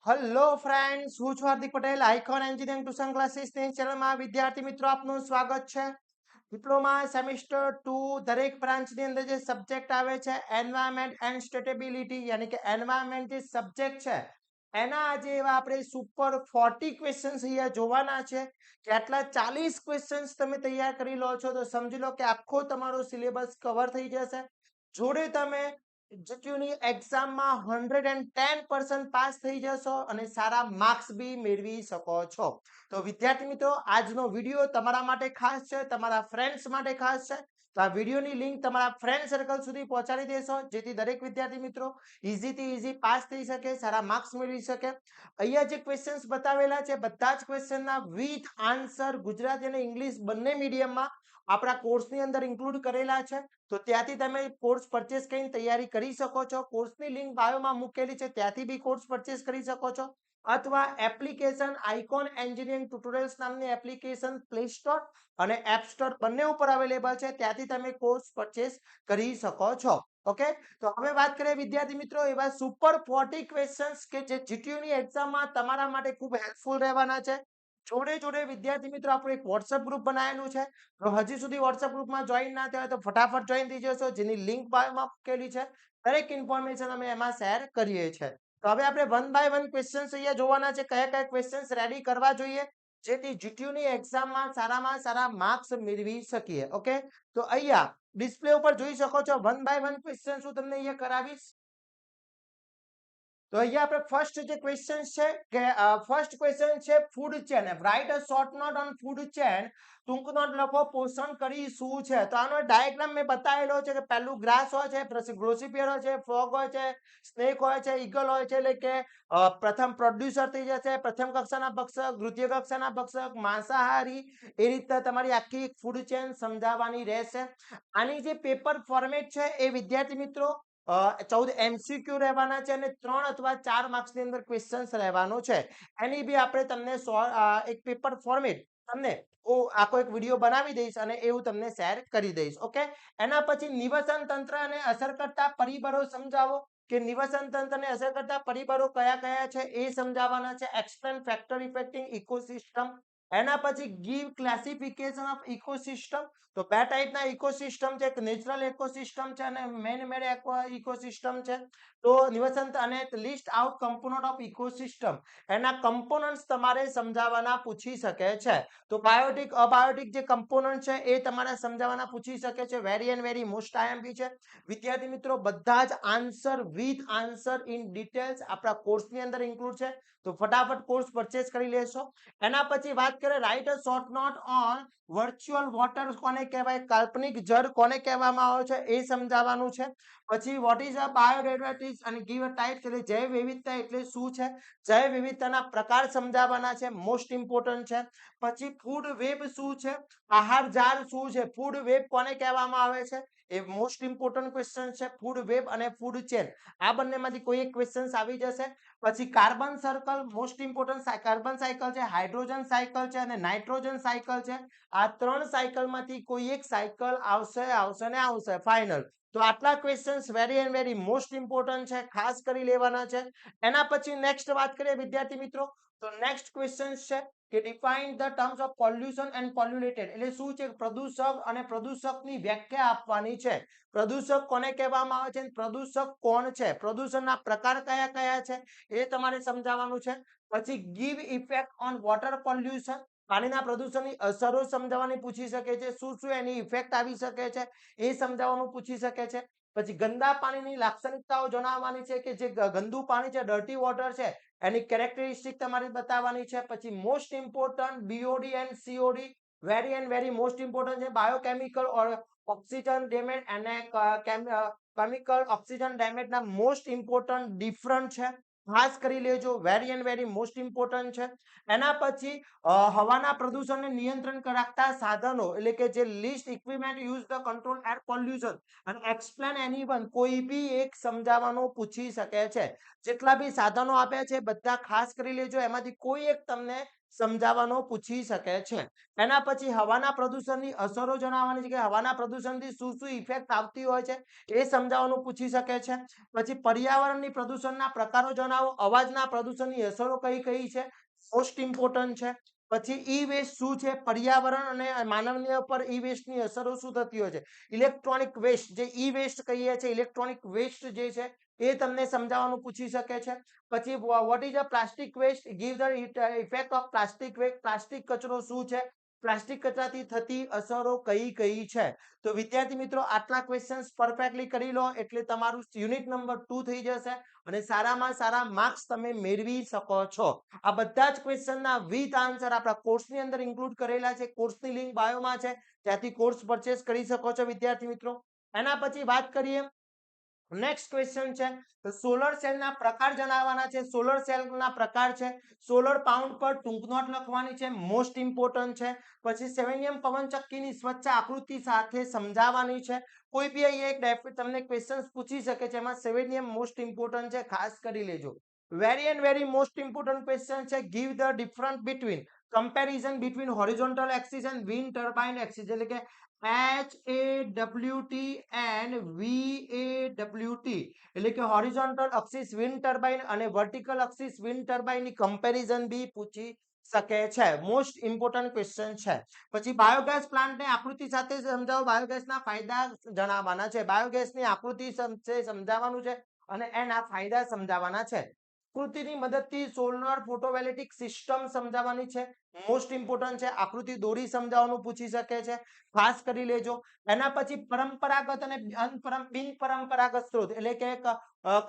Hello friends, હું છું Hardik Patel, icon engineering tuition ક્લાસીસની ચેનલમાં વિદ્યાર્થી મિત્રો આપનું સ્વાગત છે. ડિપ્લોમા સેમિસ્ટર 2 દરેક બ્રાન્ચની અંદર જે સબ્જેક્ટ આવે છે એન્વાયરમેન્ટ એન્ડ સ્ટેટેબિલિટી યાની કે એન્વાયરમેન્ટ જે સબ્જેક્ટ છે એના આજે એવા આપણે સુપર 40 ક્વેશ્ચન્સ અહીંયા જોવાના છે કે આટલા 40 ક્વેશ્ચન્સ તમે તૈયાર કરી લો છો તો સમજી લો કે આખો તમારો સિલેબસ કવર થઈ જશે. જોડે તમે જીટીયુની એક્ઝામમાં 110% પાસ થઈ જશો અને સારા માર્ક્સ બી મેળવી શકો છો. તો વિદ્યાર્થી મિત્રો, આજનો વિડીયો તમારા માટે ખાસ છે, તમારા ફ્રેન્ડ્સ માટે ખાસ છે. તો આ વિડીયોની લિંક તમારા ફ્રેન્ડ સર્કલ સુધી પહોંચાડી દેશો જેથી દરેક વિદ્યાર્થી મિત્રો ઈઝીથી ઈઝી પાસ થઈ શકે, સારા માર્ક્સ મેળવી શકે. અહીંયા જે ક્વેશ્ચન્સ બતાવેલા છે બધા જ ક્વેશ્ચનના વિથ આન્સર ગુજરાતી અને ઇંગ્લિશ બંને મીડિયમમાં આપણા કોર્સની અંદર ઇન્ક્લુડ કરેલા છે. તો ત્યાંથી તમે કોર્સ પરચેસ કરીને તૈયારી કરી શકો છો. કોર્સની લિંક બાયોમાં મૂકેલી છે, ત્યાંથી બી કોર્સ પરચેસ કરી શકો છો. અથવા એપ્લિકેશન આઇકોન એન્જિનિયરિંગ ટ્યુટોરિયલ્સ નામની એપ્લિકેશન પ્લે સ્ટોર અને એપ સ્ટોર બંને ઉપર અવેલેબલ છે, ત્યાંથી તમે કોર્સ પરચેસ કરી શકો છો. ઓકે, તો હવે વાત કરીએ વિદ્યાર્થી મિત્રો એવા સુપર 40 ક્વેશ્ચન્સ કે જે જીટીયુની એક્ઝામમાં તમારા માટે ખૂબ હેલ્પફુલ રહેવાના છે. જોડે જોડે વિદ્યાર્થી મિત્રો આપણું એક વોટ્સએપ ગ્રુપ બનાવેલું છે. તો હજી સુધી વોટ્સએપ ગ્રુપમાં જોઈન ના થયા હોય તો ફટાફટ જોઈન થઈ જશો, જેની લિંક બાયોમાં મૂકેલી છે. દરેક ઇન્ફોર્મેશન અમે એમાં શેર કરીએ છીએ. તો હવે આપણે વન બાય વન ક્વેશ્ચન્સ અહીંયા જોવાના છે, કયા કયા ક્વેશ્ચન્સ રેડી કરવા જોઈએ જેથી જીટીયુની એક્ઝામમાં સારામાં સારા માર્ક્સ મેળવી શકીએ. ઓકે, તો અહીંયા ડિસ્પ્લે ઉપર જોઈ શકો છો વન બાય વન ક્વેશ્ચન્સ હું તમને અહીંયા કરાવીશ. તો અહીંયા આપણે ફર્સ્ટ જે ક્વેશ્ચન છે કે ફર્સ્ટ ક્વેશ્ચન છે food chain. Write a short note on food chain. ટૂંક નોટ લખો પોષણ કડી શું છે. તો આનો ડાયાગ્રામ મેં બતાવેલો છે કે પહેલું ગ્રાસ હોય છે, પછી ગ્લોસિપિયર હોય છે, ફ્રોગ હોય છે, સ્નેક હોય છે, ઈગલ હોય છે, એટલે કે પ્રથમ પ્રોડ્યુસર થઈ જશે, પ્રથમ કક્ષાના ભક્ષક, દ્વિતીય કક્ષાના ભક્ષક, માંસાહારી. એ રીતે તમારી આખી ફૂડ ચેન સમજાવવાની રહેશે. આની જે પેપર ફોર્મેટ છે એ વિદ્યાર્થી મિત્રો 14 MCQ રહેવાના છે અને 3 અથવા 4 માર્ક્સની અંદર ક્વેશ્ચન્સ રહેવાનો છે. એની બી આપણે તમને એક પેપર ફોર્મેટ તમને હું આખો એક વિડીયો બનાવી દઈશ અને એવું તમને શેર કરી દઈશ. ઓકે, એના પછી નિવસન તંત્ર અને અસર કરતા પરિબળો સમજાવો કે નિવસન તંત્રને અસર કરતા પરિબળો કયા કયા છે એ સમજાવવાના છે. Explain factor affecting ecosystem. એના પછી ગીવ ક્લાસિફિકેશન ઓફ ઇકોસિસ્ટમ. તો બે ટાઈપના ઇકોસિસ્ટમ છે, એક નેચરલ ઇકોસિસ્ટમ છે અને મેન મેડ ઇકોસિસ્ટમ છે. તો નિવસન અને list out component of ecosystem. એના કમ્પોનન્ટ્સ તમારે સમજાવવાના પૂછી શકે છે. તો બાયોટિક અબાયોટિક જે કમ્પોનન્ટ છે એ તમારે સમજાવવાના પૂછી શકે છે. Very and very most IMP છે. વિદ્યાર્થી મિત્રો બધા જ answer with answer in details આપણા કોર્સની અંદર ઇન્ક્લુડ છે. તો ફટાફટ કોર્સ પરચેસ કરી લેશો. એના પછી વાત કરીએ write a short note on virtual water કોને કહેવાય, કાલ્પનિક જળ કોને કહેવામાં આવે છે એ સમજાવવાનું છે. પછી વોટ ઇઝ અ બાયોડાયવર્સિટી અને ગીવ અ ટાઇપ એટલે જૈવ વિવિધતા એટલે શું છે, જૈવ વિવિધતાના પ્રકાર સમજાવવાના છે, મોસ્ટ ઇમ્પોર્ટન્ટ છે. પછી ફૂડ વેબ શું છે, આહાર જાળ શું છે, ફૂડ વેબ કોને કહેવામાં આવે છે એ મોસ્ટ ઇમ્પોર્ટન્ટ ક્વેશ્ચન છે. ફૂડ વેબ અને ફૂડ ચેન આ બંનેમાંથી કોઈ એક ક્વેશ્ચન આવી જશે. પછી carbon circle most important carbon cycle છે, હાઇડ્રોજન સાયકલ છે અને નાઇટ્રોજન સાયકલ છે. આ ત્રણ સાયકલમાંથી કોઈ એક સાયકલ આવશે આવશે ને આવશે ફાઇનલ. તો આટલા questions very and very most important છે, ખાસ કરી લેવાના છે. એના પછી નેક્સ્ટ વાત કરીએ વિદ્યાર્થી મિત્રો, તો નેક્સ્ટ ક્વેશ્ચન છે કે define the terms of pollution and polluted એટલે શું છે, પ્રદૂષક અને પ્રદૂષકની વ્યાખ્યા આપવાની છે. પ્રદૂષક કોને કહેવામાં આવે છે, પ્રદૂષક કોણ છે, પ્રદૂષણના પ્રકાર કયા કયા છે એ તમારે સમજાવવાનું છે. પછી give effect on water pollution, પાણીના પ્રદૂષણની અસરો સમજાવવાની પૂછી શકે છે, શું શું એની ઇફેક્ટ આવી શકે છે એ સમજાવવાનું પૂછી શકે છે. પછી ગંદા પાણીની લાક્ષણિકતાઓ જણાવવાની છે કે જે ગંદુ પાણી છે, ડર્ટી વોટર છે, એની કેરેક્ટરિસ્ટિક તમારે બતાવવાની છે. પછી most important BOD and COD very and very most important છે. બાયોકેમિકલ ઓક્સિજન ડેમેજ અને કેમિકલ ઓક્સિજન ડેમેજ ના મોસ્ટ ઇમ્પોર્ટન્ટ ડિફરન્ટ છે, ખાસ કરી લેજો, very and very most important છે. એના પછી હવાના પ્રદૂષણને નિયંત્રણ રાખતા સાધનો એટલે કે જે list equipment use the control air pollution અને એક્સપ્લેન એની વન કોઈ બી એક સમજાવવાનું પૂછી શકે છે. જેટલા બી સાધનો આપ્યા છે બધા ખાસ કરી લેજો, એમાંથી કોઈ એક તમને સમજાવવાનો પૂછી શકે છે. એના પછી હવાના પ્રદૂષણની અસરો જણાવવાની છે કે હવાના પ્રદૂષણથી શું શું ઇફેક્ટ આવતી હોય છે એ સમજાવવાનું પૂછી શકે છે. પછી પર્યાવરણની પ્રદૂષણના પ્રકારો જણાવો, અવાજના પ્રદૂષણની અસરો કઈ કઈ છે, મોસ્ટ ઇમ્પોર્ટન્ટ છે. પછી ઈ વેસ્ટ શું છે, પર્યાવરણ અને માનવીય પર ઈ વેસ્ટની અસરો શું થતી હોય છે, ઇલેક્ટ્રોનિક વેસ્ટ જે ઈ વેસ્ટ કહીએ છીએ, ઇલેક્ટ્રોનિક વેસ્ટ જે છે એ તમને સમજાવવાનું પૂછી શકે છે. પછી what is a plastic waste, give the effect of plastic waste, plastic કચરો શું છે, પ્લાસ્ટિક કચરાથી થતી અસરો કઈ કઈ છે. તો વિદ્યાર્થી મિત્રો આટલા ક્વેશ્ચન્સ પરફેક્ટલી કરી લો એટલે તમારું યુનિટ નંબર 2 થઈ જશે અને સારામાં સારા માર્ક્સ તમે મેળવી શકો છો. આ બધા જ ક્વેશ્ચનના વિથ આન્સર આપણા કોર્સની અંદર ઇન્ક્લુડ કરેલા છે. કોર્સની લિંક બાયોમાં છે, ત્યાંથી કોર્સ પરચેસ કરી શકો છો વિદ્યાર્થી મિત્રો. એના પછી વાત કરીએ નેક્સ્ટ ક્વેશ્ચન છે તો સોલર સેલના પ્રકાર જણાવવાના છે. સોલર સેલના પ્રકાર છે, સોલર પાઉન્ડ પર ટૂંક નોટ લખવાની છે, મોસ્ટ ઇમ્પોર્ટન્ટ છે. પછી સેલેનિયમ પવનચક્કીની સ્વચ્છ આકૃતિ સાથે સમજાવવાની છે. કોઈ બી અહીંયા એક તમને ક્વેશ્ચન્સ પૂછી શકે છે, એમાં સેલેનિયમ મોસ્ટ ઇમ્પોર્ટન્ટ છે, ખાસ કરી લેજો. Very and very most important question છે, give the difference between, comparison between horizontal axis and wind turbine axis, એટલે કે HAWT and VAWT, એટલે કે હોરિઝોન્ટલ એક્સિસ વિન્ડ ટર્બાઇન અને વર્ટિકલ એક્સિસ વિન્ડ ટર્બાઇનની કમ્પેરિઝન બી પૂછી શકે છે. મોસ્ટ ઇમ્પોર્ટન્ટ ક્વેશ્ચન છે. પછી બાયોગેસ પ્લાન્ટને આકૃતિ સાથે સમજાવો, બાયોગેસના ફાયદા જણાવવાના છે. બાયોગેસની આકૃતિ સમજાવવાનું છે અને એના ફાયદા સમજાવવાના છે. આકૃતિની મદદથી સોલર ફોટોવોલ્ટેઇક સિસ્ટમ સમજાવવાની છે, મોસ્ટ ઇમ્પોર્ટન્ટ છે. આકૃતિ દોરી સમજાવવાનું પૂછી શકે છે, ખાસ કરી લેજો. એના પછી પરંપરાગત અને બિન પરંપરાગત સ્ત્રોત, એટલે કે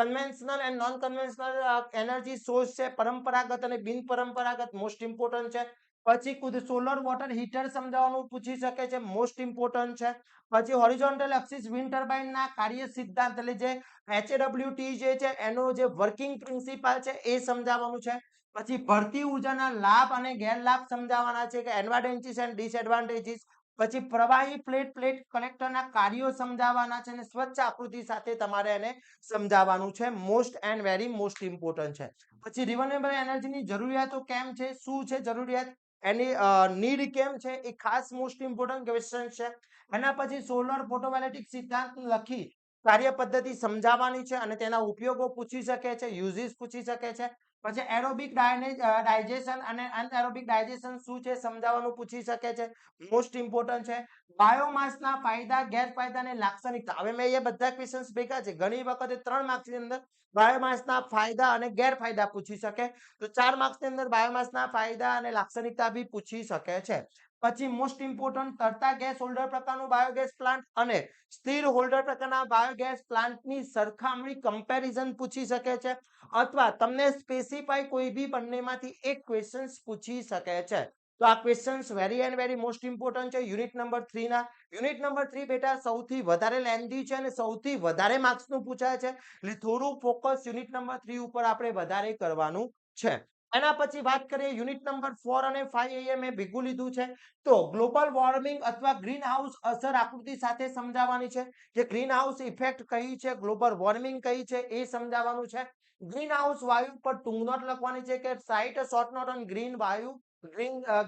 conventional and non conventional energy source છે, પરંપરાગત અને બિન પરંપરાગત, મોસ્ટ ઇમ્પોર્ટન્ટ છે. પછી સોલર વોટર હીટર સમજાવવાનું પૂછી શકે છે, મોસ્ટ ઇમ્પોર્ટન્ટ છે. પછી હોરિઝોન્ટલ એક્સિસ વિન્ડ ટર્બાઇનના કાર્ય સિદ્ધાંત, એટલે જે HAWT જે છે એનો જે વર્કિંગ પ્રિન્સિપલ છે એ સમજાવવાનું છે. પછી ભરતી ઉર્જાના લાભ અને ગેરલાભ સમજાવવાના છે, કે એડવાન્ટેજીસ એન્ડ ડિસએડવાન્ટેજીસ. પછી પ્રવાહી પ્લેટ કલેક્ટરના કાર્યો સમજાવવાના છે અને સ્વચ્છ આકૃતિ સાથે તમારે એને સમજાવવાનું છે, most and very most important છે. પછી રિન્યુએબલ એનર્જીની જરૂરિયાતો કેમ છે, શું છે જરૂરિયાત, એની નીડ કેમ છે, એ ખાસ મોસ્ટ ઇમ્પોર્ટન્ટ ક્વેશ્ચન છે. એના પછી સોલર ફોટોવોલ્ટેઇક સિદ્ધાંત લખી કાર્ય પદ્ધતિ સમજાવવાની છે અને તેના ઉપયોગો પૂછી શકે છે, યુઝિસ પૂછી શકે છે. પછી એરોબિક ડાયજેશન અને અનએરોબિક ડાયજેશન શું છે સમજાવવાનું પૂછી શકે છે, મોસ્ટ ઇમ્પોર્ટન્ટ છે. બાયોમાસના ફાયદા, ગેરફાયદા અને લાક્ષણિકતા. હવે મેં એ બધા ક્વેશ્ચન્સ ભેગા છે, ઘણી વખતે 3 માર્ક્સની અંદર બાયોમાસના ફાયદા અને ગેરફાયદા પૂછી શકે, તો 4 માર્ક્સની અંદર બાયોમાસના ફાયદા અને લાક્ષણિકતા બી પૂછી શકે છે. પછી મોસ્ટ ઇમ્પોર્ટન્ટ, તરતા ગેસ હોલ્ડર પ્રકારનું બાયોગેસ પ્લાન્ટ અને સ્થિર હોલ્ડર પ્રકારના બાયોગેસ પ્લાન્ટની સરખામણી કમ્પેરિઝન પૂછી શકે છે, અથવા તમને સ્પેસિફાઈ કોઈ બી બંનેમાંથી એક ક્વેશ્ચન્સ પૂછી શકે છે. તો આ questions very and very most important છે યુનિટ નંબર 3 ના. યુનિટ નંબર 3 બેટા સૌથી વધારે લેન્ધી છે અને સૌથી વધારે માર્ક્સ નું પૂછાય છે, એટલે થોડું ફોકસ યુનિટ નંબર 3 ઉપર આપણે વધારે કરવાનું છે. એના પછી વાત કરીએ યુનિટ નંબર 4 અને 5, અહીંયા મેં ભેગું લીધું છે. તો ગ્લોબલ વોર્મિંગ અથવા ગ્રીન હાઉસ અસર આકૃતિ સાથે સમજાવવાની છે, કે ગ્રીન હાઉસ ઇફેક્ટ કઈ છે, ગ્લોબલ વોર્મિંગ કઈ છે એ સમજાવવાનું છે. ગ્રીન હાઉસ વાયુ પર ટૂંક નોટ લખવાની છે, કે site short note on green વાયુ,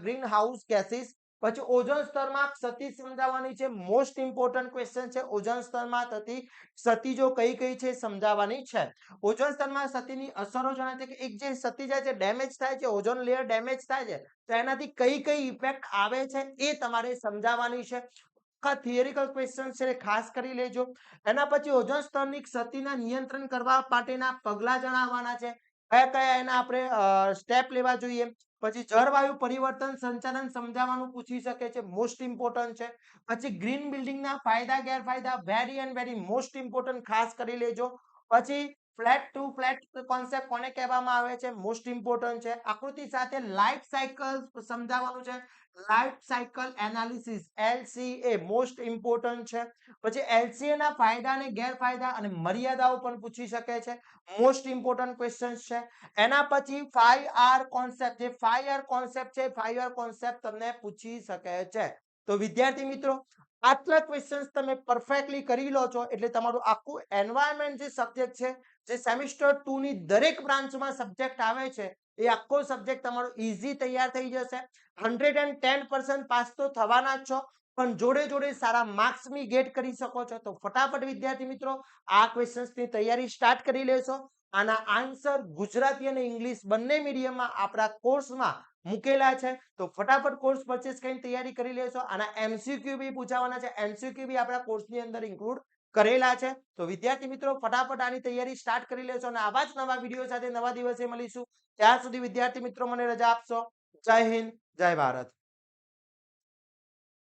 ગ્રીન હાઉસ ગેસીસ. પછી ઓઝોન સ્તરમાં ક્ષતિ સમજાવવાની છે, મોસ્ટ ઇમ્પોર્ટન્ટ ક્વેશ્ચન છે, ઓઝોન સ્તરમાં થતી ક્ષતિજો કઈ કઈ છે સમજાવવાની છે. ઓઝોન સ્તરમાં ક્ષતિની અસરો જણાવે છે, કે એક જે ક્ષતિ જાય છે, ડેમેજ થાય છે, ઓઝોન લેયર ડેમેજ થાય છે, તો એનાથી કઈ કઈ ઇફેક્ટ આવે છે એ તમારે સમજાવવાની છે. થિયરિકલ ક્વેશ્ચન છે, ખાસ કરી લેજો. એના પછી ઓઝોન સ્તરની ક્ષતિના નિયંત્રણ કરવા માટેના પગલા જણાવવાના છે, કયા કયા એના આપણે સ્ટેપ લેવા જોઈએ. પછી જળવાયુ પરિવર્તન સંચાલન સમજાવવાનું પૂછી શકે છે, મોસ્ટ ઇમ્પોર્ટન્ટ છે. પછી ગ્રીન બિલ્ડિંગના ફાયદા ગેરફાયદા, very and very most important, ખાસ કરી લેજો. પછી ફ્લેટ ટુ ફ્લેટ કોન્સેપ્ટ કોને કહેવામાં આવે છે, મોસ્ટ ઇમ્પોર્ટન્ટ છે. આકૃતિ સાથે લાઈફ સાયકલ સમજાવવાનું છે, life cycle analysis LCA most important છે. પછી LCA ના ફાયદા અને ગેરફાયદા અને મર્યાદાઓ પણ પૂછી શકે છે, મોસ્ટ ઇમ્પોર્ટન્ટ ક્વેશ્ચન્સ છે. એના પછી 5R કોન્સેપ્ટ, જે 5R કોન્સેપ્ટ છે, 5R કોન્સેપ્ટ તમને પૂછી શકે છે. તો વિદ્યાર્થી મિત્રો આટલા ક્વેશ્ચન્સ તમે પરફેક્ટલી કરી લો છો એટલે તમારું આખું એન્વાયરમેન્ટ જે સબ્જેક્ટ છે, જે સેમિસ્ટર 2 ની દરેક બ્રાન્ચમાં સબ્જેક્ટ આવે છે એ આખો સબ્જેક્ટ તમારો ઈઝી તૈયાર થઈ જશે. 110% પાસ તો થવાના જ છો, પણ જોડે જોડે સારા માર્ક્સ બી ગેટ કરી શકો છો. તો ફટાફટ વિદ્યાર્થી મિત્રો આ ક્વેશ્ચન્સની તૈયારી સ્ટાર્ટ કરી લેશો. આના આન્સર ગુજરાતી અને ઇંગ્લિશ બંને મીડિયમમાં આપણા કોર્સમાં મૂકેલા છે. તો ફટાફટ કોર્સ પરચેસ કરીને તૈયારી કરી લેશો. આના એમસીક્યુ બી પૂછાવાના છે. એમસીક્યુ બી આપણા કોર્સની અંદર ઇન્ક્લુડ કરેલા છે. તો વિદ્યાર્થી મિત્રો ફટાફટ આની તૈયારી સ્ટાર્ટ કરી લેશો અને આવા જ નવા વિડીયો સાથે નવા દિવસે મળીશું. ત્યાં સુધી વિદ્યાર્થી મિત્રો મને રજા આપશો. જય હિન્દ, જય ભારત.